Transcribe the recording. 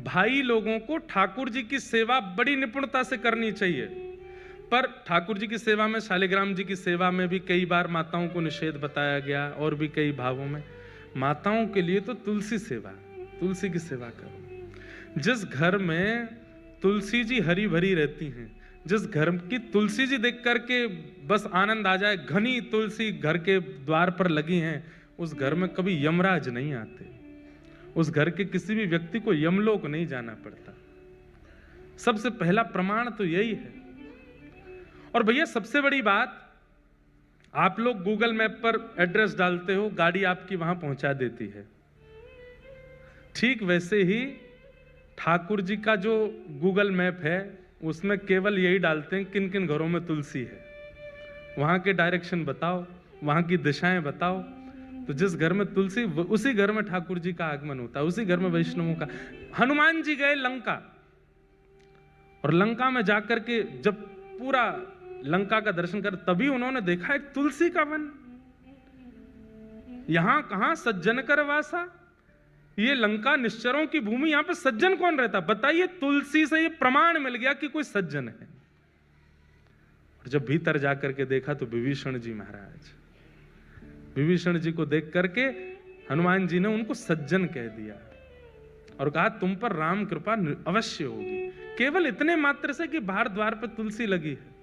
भाई लोगों को ठाकुर जी की सेवा बड़ी निपुणता से करनी चाहिए, पर ठाकुर जी की सेवा में, शालिग्राम जी की सेवा में भी कई बार माताओं को निषेध बताया गया, और भी कई भावों में। माताओं के लिए तो तुलसी सेवा, तुलसी की सेवा करो। जिस घर में तुलसी जी हरी भरी रहती हैं, जिस घर की तुलसी जी देख करके बस आनंद आ जाए, घनी तुलसी घर के द्वार पर लगी हैं, उस घर में कभी यमराज नहीं आते, उस घर के किसी भी व्यक्ति को यमलोक नहीं जाना पड़ता। सबसे पहला प्रमाण तो यही है। और भैया सबसे बड़ी बात, आप लोग गूगल मैप पर एड्रेस डालते हो, गाड़ी आपकी वहां पहुंचा देती है। ठीक वैसे ही ठाकुर जी का जो गूगल मैप है उसमें केवल यही डालते हैं किन किन घरों में तुलसी है, वहां के डायरेक्शन बताओ, वहां की दिशाएं बताओ। तो जिस घर में तुलसी, उसी घर में ठाकुर जी का आगमन होता है, उसी घर में वैष्णवों का। हनुमान जी गए लंका, और लंका में जाकर के जब पूरा लंका का दर्शन कर, तभी उन्होंने देखा एक तुलसी का वन। यहां कहां सज्जन कर वासा, ये लंका निश्चरों की भूमि, यहां पे सज्जन कौन रहता? बताइए, तुलसी से ये प्रमाण मिल गया कि कोई सज्जन है। और जब भीतर जाकर के देखा तो विभीषण जी महाराज, विभीषण जी को देख करके हनुमान जी ने उनको सज्जन कह दिया और कहा तुम पर राम कृपा अवश्य होगी। केवल इतने मात्र से कि बाहर द्वार पर तुलसी लगी है।